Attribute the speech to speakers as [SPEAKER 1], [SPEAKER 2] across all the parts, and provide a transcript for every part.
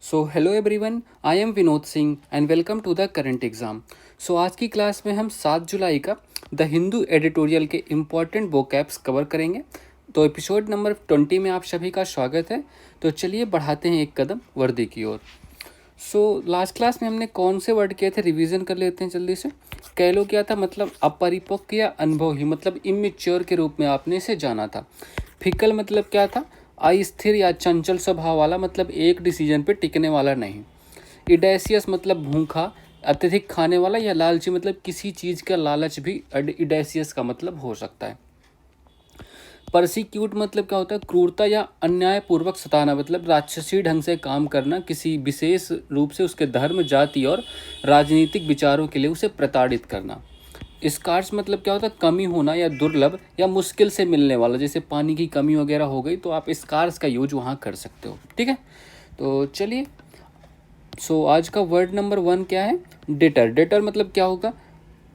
[SPEAKER 1] Hello everyone, I am Vinod Singh and welcome to the current exam. आज की class में हम 7 जुलाई का द हिंदू एडिटोरियल के इम्पॉर्टेंट वोकैब्स कवर करेंगे। तो एपिसोड नंबर 20 में आप सभी का स्वागत है। तो चलिए बढ़ाते हैं एक कदम वर्दी की ओर। लास्ट क्लास में हमने कौन से वर्ड किए थे, रिवीजन कर लेते हैं जल्दी से। कैलो क्या था, मतलब अपरिपक्व या अनुभवहीन, मतलब इमेच्योर के रूप में आपने इसे जाना था। फिकल मतलब क्या था, अस्थिर या चंचल स्वभाव वाला, मतलब एक डिसीजन पे टिकने वाला नहीं। इडेसियस मतलब भूखा, अत्यधिक खाने वाला या लालची, मतलब किसी चीज़ का लालच भी इडेसियस का मतलब हो सकता है। परसिक्यूट मतलब क्या होता है, क्रूरता या अन्यायपूर्वक सताना, मतलब राक्षसी ढंग से काम करना, किसी विशेष रूप से उसके धर्म, जाति और राजनीतिक विचारों के लिए उसे प्रताड़ित करना। स्कार्स मतलब क्या होता है, कमी होना या दुर्लभ या मुश्किल से मिलने वाला, जैसे पानी की कमी वगैरह हो गई तो आप स्कार्स का यूज वहाँ कर सकते हो। ठीक है, तो चलिए। आज का वर्ड नंबर 1 क्या है, डेटर। डेटर मतलब क्या होगा,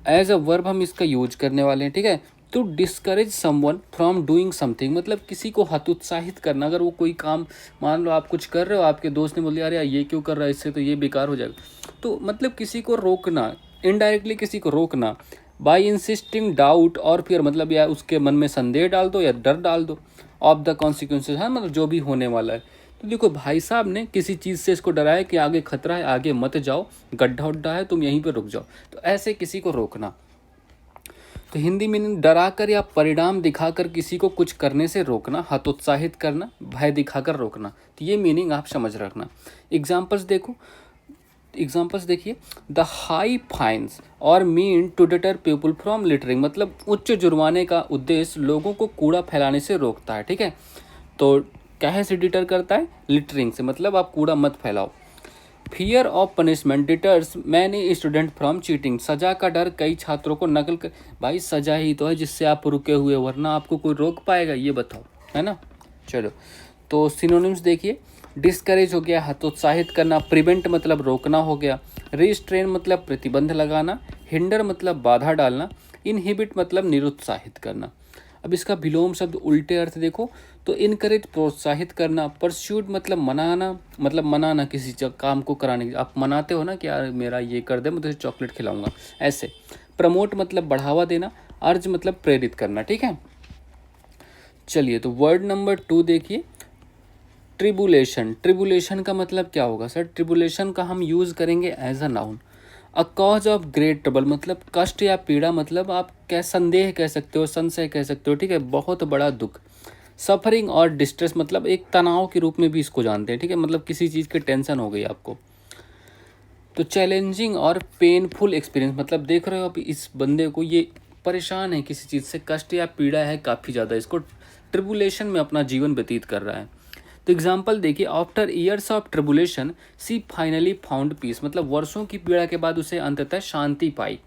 [SPEAKER 1] एज अ वर्ब हम इसका यूज करने वाले हैं। ठीक है, to discourage someone from doing something, मतलब किसी को हतोत्साहित करना। अगर वो कोई काम, मान लो आप कुछ कर रहे हो, आपके दोस्त ने बोल दिया अरे यार ये क्यों कर रहा है, इससे तो ये बेकार हो जाएगा, तो मतलब किसी को रोकना, इनडायरेक्टली किसी को रोकना। बाई इंसिस्टिंग डाउट और फिर मतलब या उसके मन में संदेह डाल दो या डर डाल दो ऑफ द कॉन्सिक्वेंसेज, हाँ मतलब जो भी होने वाला है। तो देखो भाई साहब ने किसी चीज़ से इसको डराया कि आगे खतरा है, आगे मत जाओ, गड्ढा उड्ढा है, तुम यहीं पर रुक जाओ, तो ऐसे किसी को रोकना। तो हिंदी मीनिंग डराकर या परिणाम दिखाकर किसी को कुछ करने से रोकना, हतोत्साहित करना, भय दिखाकर रोकना। तो ये मीनिंग आप समझ रखना। एग्जाम्पल्स देखिए, द हाई फाइन्स और mean to deter people from littering, मतलब उच्च जुर्माने का उद्देश्य लोगों को कूड़ा फैलाने से रोकता है। ठीक है, तो क्या से डिटर करता है, लिटरिंग से, मतलब आप कूड़ा मत फैलाओ। Fear of punishment deters many student from cheating, सजा का डर कई छात्रों को नकल कर, भाई सजा ही तो है जिससे आप रुके हुए, वरना आपको कोई रोक पाएगा, ये बताओ, है ना। चलो, तो सिनोनिम्स देखिए, डिस्करेज हो गया हतोत्साहित करना, प्रिवेंट मतलब रोकना हो गया, रिस्ट्रेन मतलब प्रतिबंध लगाना, हिंडर मतलब बाधा डालना, इनहिबिट मतलब निरुत्साहित करना। अब इसका विलोम शब्द उल्टे अर्थ देखो, तो इनकरेज प्रोत्साहित करना, परस्यूट मतलब मनाना किसी काम को कराने की, आप मनाते हो ना कि यार मेरा ये कर दे, मैं तुझे चॉकलेट खिलाऊंगा, ऐसे। प्रमोट मतलब बढ़ावा देना, अर्ज मतलब प्रेरित करना। ठीक है, चलिए तो वर्ड नंबर 2 देखिए, ट्रिबुलेशन। ट्रिबुलेशन का मतलब क्या होगा सर, ट्रिबुलेशन का हम यूज़ करेंगे as a noun. A cause of great trouble मतलब कष्ट या पीड़ा, मतलब आप क्या संदेह कह सकते हो, संशय कह सकते हो। ठीक है, बहुत बड़ा दुख। सफरिंग और डिस्ट्रेस मतलब एक तनाव के रूप में भी इसको जानते हैं। ठीक है, मतलब किसी चीज़ की टेंशन हो गई आपको। तो चैलेंजिंग और पेनफुल एक्सपीरियंस मतलब देख रहे हो आप इस बंदे को, ये परेशान है किसी चीज़ से, कष्ट या पीड़ा है काफ़ी ज़्यादा, इसको ट्रिबुलेशन में अपना जीवन व्यतीत कर रहा है। तो एग्जाम्पल देखिए, after years of tribulation she finally found peace, मतलब वर्षों की पीड़ा के बाद उसे अंततः शांति पाई।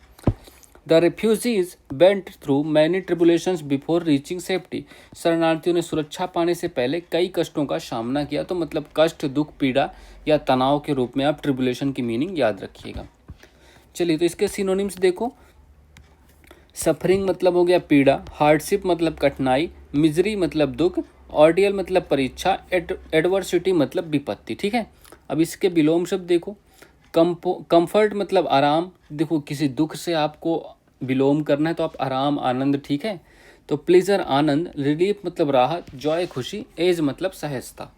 [SPEAKER 1] The refugees went through many tribulations before reaching safety, शरणार्थियों ने सुरक्षा पाने से पहले कई कष्टों का सामना किया। तो मतलब कष्ट, दुख, पीड़ा या तनाव के रूप में आप ट्रिबुलेशन की मीनिंग याद रखिएगा। चलिए तो इसके सिनोनिम्स देखो, सफरिंग मतलब हो गया पीड़ा, हार्डशिप मतलब कठिनाई, मिजरी मतलब दुख, ऑर्डियल मतलब परीक्षा, एडवर्सिटी मतलब विपत्ति। ठीक है, अब इसके विलोम शब्द देखो, कंफर्ट मतलब आराम, देखो किसी दुख से आपको विलोम करना है तो आप आराम, आनंद। ठीक है, तो प्लेजर आनंद, रिलीफ मतलब राहत, जॉय खुशी, एज मतलब सहजता।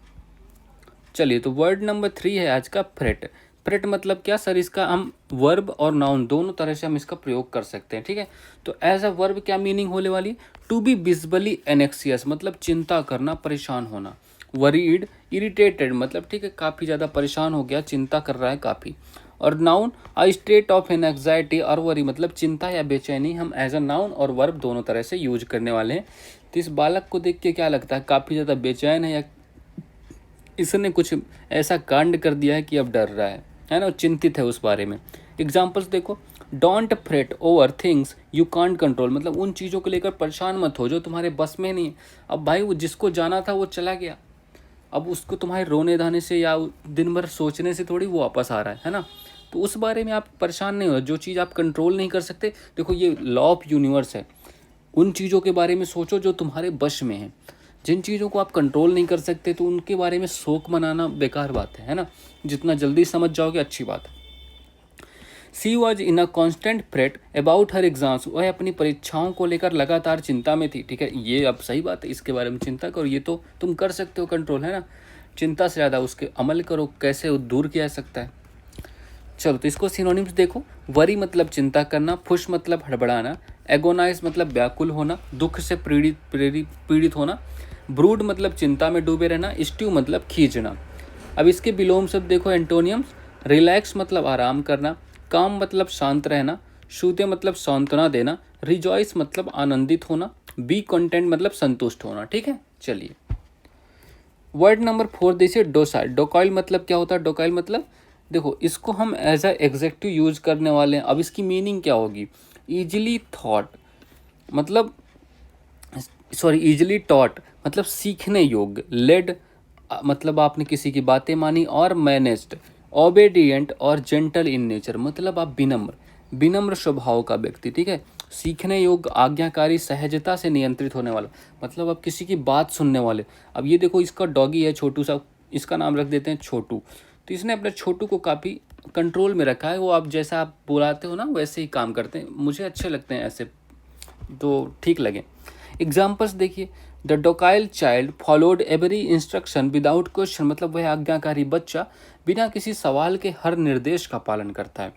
[SPEAKER 1] चलिए तो वर्ड नंबर 3 है आज का, फ्रेट। फ्रेट मतलब क्या सर, इसका हम वर्ब और नाउन दोनों तरह से हम इसका प्रयोग कर सकते हैं। ठीक है, तो एज अ वर्ब क्या मीनिंग होने वाली, टू बी विजिबली एनेक्सियस मतलब चिंता करना, परेशान होना। वरीड, इरिटेटेड मतलब ठीक है काफ़ी ज़्यादा परेशान हो गया, चिंता कर रहा है काफ़ी। और noun, a state of an anxiety और वरी मतलब चिंता या बेचैनी, हम एज अ नाउन और वर्ब दोनों तरह से यूज करने वाले हैं। तो इस बालक को देख के क्या लगता है, काफ़ी ज़्यादा बेचैन है या इसने कुछ ऐसा कांड कर दिया है कि अब डर रहा है ना, चिंतित है उस बारे में। एग्जाम्पल्स देखो, don't fret over things you can't control, मतलब उन चीज़ों को लेकर परेशान मत हो जो तुम्हारे बस में नहीं है। अब भाई वो जिसको जाना था वो चला गया, अब उसको तुम्हारे रोने धाने से या दिन भर सोचने से थोड़ी वो वापस आ रहा है ना। तो उस बारे में आप परेशान नहीं हो, जो चीज़ आप कंट्रोल नहीं कर सकते, देखो ये लॉ ऑफ यूनिवर्स है, उन चीज़ों के बारे में सोचो जो तुम्हारे वश में है। जिन चीज़ों को आप कंट्रोल नहीं कर सकते तो उनके बारे में शोक मनाना बेकार बात है ना। जितना जल्दी समझ जाओगे अच्छी बात है। She was in a constant fret about her exams, वह अपनी परीक्षाओं को लेकर लगातार चिंता में थी। ठीक है, ये अब सही बात है, इसके बारे में चिंता करो, ये तो तुम कर सकते हो कंट्रोल, है ना। चिंता से ज़्यादा उसके अमल करो, कैसे वो दूर किया जा सकता है। चलो तो इसको सिनोनिम्स देखो। वरी मतलब चिंता करना, फुश मतलब हड़बड़ाना, एगोनाइज मतलब व्याकुल होना, दुख से पीड़ित होना, ब्रूड मतलब चिंता में डूबे रहना, स्ट्यू मतलब खींचना। अब इसके विलोम शब्द देखो, एंटोनियम्स। रिलैक्स मतलब आराम करना, काम मतलब शांत रहना, शुद्ध मतलब सांत्वना देना, रिजॉइस मतलब आनंदित होना, बी कंटेंट मतलब संतुष्ट होना। ठीक है, चलिए वर्ड नंबर 4 देखिए, डोसाइल। डोकाइल मतलब क्या होता है? डोकाइल मतलब देखो, इसको हम एज अ एग्जेक्टिव यूज करने वाले हैं। अब इसकी मीनिंग क्या होगी? ईजिली थॉट मतलब ईजिली टॉट मतलब सीखने योग्य, लेड मतलब आपने किसी की बातें मानी, और मैनेज्ड, ओबेडिएंट और जेंटल इन नेचर मतलब आप विनम्र स्वभाव का व्यक्ति। ठीक है, सीखने योग्य, आज्ञाकारी, सहजता से नियंत्रित होने वाला मतलब आप किसी की बात सुनने वाले। अब ये देखो, इसका डॉगी है छोटू सा, इसका नाम रख देते हैं छोटू। तो इसने अपने छोटू को काफ़ी कंट्रोल में रखा है। वो आप जैसा आप बुलाते हो ना वैसे ही काम करते हैं। मुझे अच्छे लगते हैं ऐसे, तो ठीक लगे। एग्जाम्पल्स देखिए, the docile child followed every instruction without question मतलब वह आज्ञाकारी बच्चा बिना किसी सवाल के हर निर्देश का पालन करता है।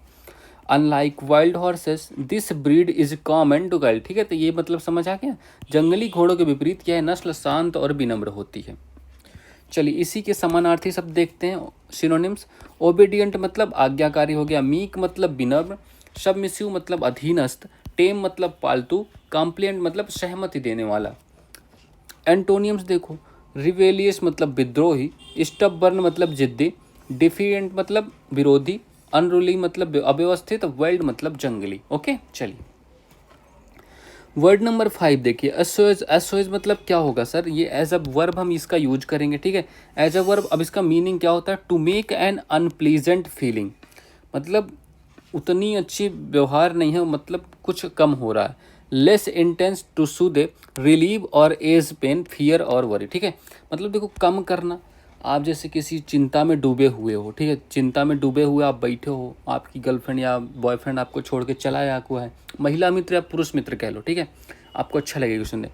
[SPEAKER 1] Unlike wild horses this breed is calm and docile. ठीक है, तो ये मतलब समझ आ गया। जंगली घोड़ों के विपरीत यह नस्ल शांत और विनम्र होती है। चलिए इसी के समानार्थी शब्द देखते हैं, सिनोनिम्स। ओबीडियंट मतलब आज्ञाकारी हो गया, मीक मतलब विनम्र, सबमिसिव मतलब अधीनस्थ, टेम मतलब पालतू, कॉम्प्लिएंट मतलब सहमति देने वाला। एंटोनियम्स देखो, रिवेलियस मतलब विद्रोही, स्टबबर्न मतलब जिद्दी, डिफिएंट मतलब विरोधी, अनरूली मतलब अव्यवस्थित, वाइल्ड मतलब जंगली। ओके, चलिए वर्ड नंबर 5 देखिए, एसओएस। एसओएस मतलब क्या होगा सर? ये एज अ वर्ब हम इसका यूज करेंगे। ठीक है, एज अ वर्ब। अब इसका मीनिंग क्या होता है? To make an unpleasant feeling मतलब उतनी अच्छी व्यवहार नहीं है, मतलब कुछ कम हो रहा है। लेस इंटेंस, टू सूदे, रिलीव और एज पेन, फियर और वरी। ठीक है, मतलब देखो कम करना। आप जैसे किसी चिंता में डूबे हुए हो, ठीक है, चिंता में डूबे हुए आप बैठे हो, आपकी गर्लफ्रेंड या बॉयफ्रेंड आपको छोड़ के चला या हुआ है, महिला मित्र या पुरुष मित्र कह लो। ठीक है, आपको अच्छा लगेगा सुनने।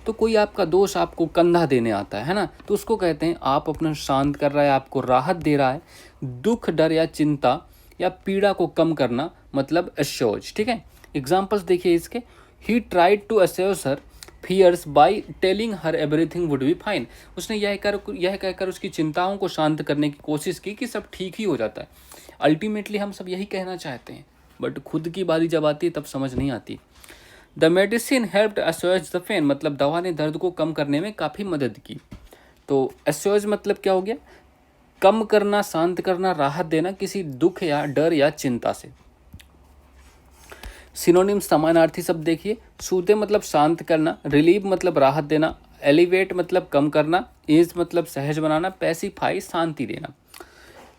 [SPEAKER 1] तो कोई आपका दोस्त आपको कंधा देने आता है ना, तो उसको कहते हैं आप अपना शांत कर रहा है, आपको राहत दे रहा है। दुख, डर या चिंता या पीड़ा को कम करना मतलब एश्योर्ज। ठीक है, एग्जाम्पल्स देखिए इसके। He tried to assure her fears by telling her everything would be fine. उसने यह कहकर उसकी चिंताओं को शांत करने की कोशिश की कि सब ठीक ही हो जाता है। अल्टीमेटली हम सब यही कहना चाहते हैं, बट खुद की बारी जब आती है तब समझ नहीं आती। The medicine helped assuage the pain मतलब दवा ने दर्द को कम करने में काफ़ी मदद की। तो assuage मतलब क्या हो गया? कम करना, शांत करना, राहत देना किसी दुख या डर या चिंता से। सिनोनिम समानार्थी शब्द देखिए, सूदे मतलब शांत करना, रिलीव मतलब राहत देना, एलिवेट मतलब कम करना, एज मतलब सहज बनाना, पैसिफाई शांति देना।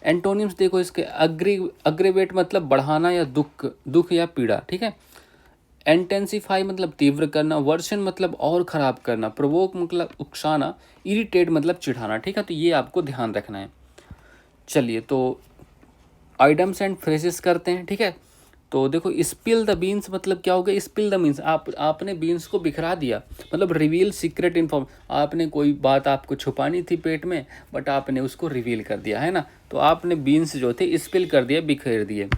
[SPEAKER 1] एंटोनिम्स देखो इसके, अग्रेवेट मतलब बढ़ाना या दुख या पीड़ा। ठीक है, इंटेंसिफाई मतलब तीव्र करना, वर्षन मतलब और ख़राब करना, प्रोवोक मतलब उकसाना, इरिटेट मतलब चिढ़ाना। ठीक है, तो ये आपको ध्यान रखना है। चलिए तो आइटम्स एंड फ्रेजेस करते हैं। ठीक है, तो देखो स्पिल द बीन्स मतलब क्या हो गया? स्पिल द मीन्स आपने बीन्स को बिखरा दिया, मतलब रिवील सीक्रेट इन्फॉर्म। आपने कोई बात आपको छुपानी थी पेट में, बट आपने उसको रिवील कर दिया, है ना। तो आपने बीन्स जो थे स्पिल कर दिया, बिखेर दिए।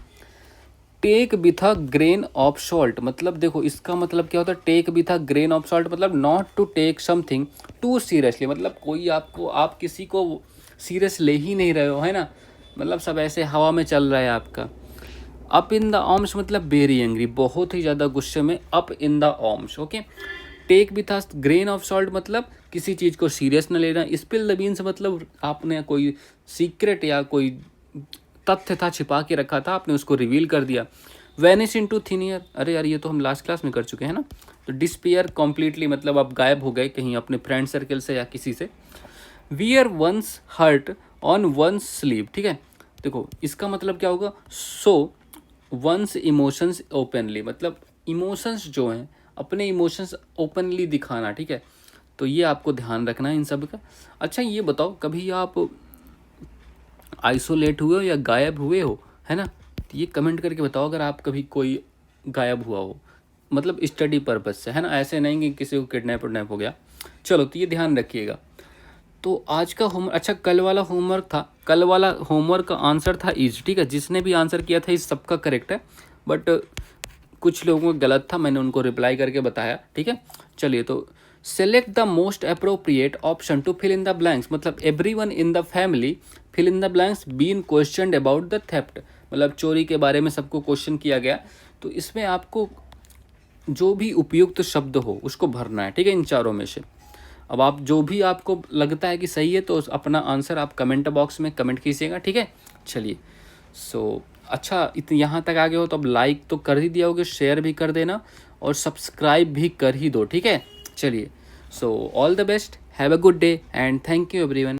[SPEAKER 1] Take with a grain of salt मतलब देखो इसका मतलब क्या होता है? Take with a grain of salt मतलब not to take something too seriously, मतलब कोई आप किसी को सीरियस ले ही नहीं रहे हो, है ना, मतलब सब ऐसे हवा में चल रहा है आपका। अप इन द आर्म्स मतलब वेरी एंग्री, बहुत ही ज़्यादा गुस्से में, up in the arms. Okay, take with a grain of salt मतलब किसी चीज़ को सीरियस न लेना। स्पिल द बीन्स मतलब आपने कोई सीक्रेट या कोई तथ्य था छिपा के रखा था, आपने उसको रिवील कर दिया। वैनिश इनटू थिन एयर, अरे यार ये तो हम लास्ट क्लास में कर चुके हैं ना। तो डिस्पेयर कॉम्प्लीटली मतलब आप गायब हो गए कहीं अपने फ्रेंड सर्कल से या किसी से। Wear one's heart on one's sleeve. ठीक है, देखो इसका मतलब क्या होगा? सो वंस इमोशंस ओपनली मतलब इमोशंस जो हैं, अपने इमोशंस ओपनली दिखाना। ठीक है, तो ये आपको ध्यान रखना है इन सब का। अच्छा ये बताओ, कभी आप आइसोलेट हुए हो या गायब हुए हो, है ना? तो ये कमेंट करके बताओ अगर आप कभी कोई गायब हुआ हो, मतलब स्टडी पर्पज़ से, है ना? ऐसे नहीं कि किसी को किडनैप विडनैप हो गया। चलो, तो ये ध्यान रखिएगा। तो आज का होमवर्क, अच्छा कल वाला होमवर्क था, कल वाला होमवर्क का आंसर था ईज, ठीक है? जिसने भी आंसर किया था इस सबका करेक्ट है, बट कुछ लोगों का गलत था, मैंने उनको रिप्लाई करके बताया, ठीक है? चलिए, तो select the most appropriate option to fill in the blanks, मतलब everyone in the family fill in the blanks been questioned about the theft, मतलब चोरी के बारे में सबको क्वेश्चन किया गया। तो इसमें आपको जो भी उपयुक्त शब्द हो उसको भरना है, ठीक है? इन चारों में से अब आप जो भी आपको लगता है कि सही है तो अपना आंसर आप कमेंट बॉक्स में कमेंट कीजिएगा, ठीक है? चलिए, सो अच्छा यहाँ तक आ गए हो तो अब लाइक तो कर ही दिया होगा, शेयर भी कर देना और सब्सक्राइब भी कर ही दो, ठीक है? चलिए, so all the best, have a good day and thank you everyone.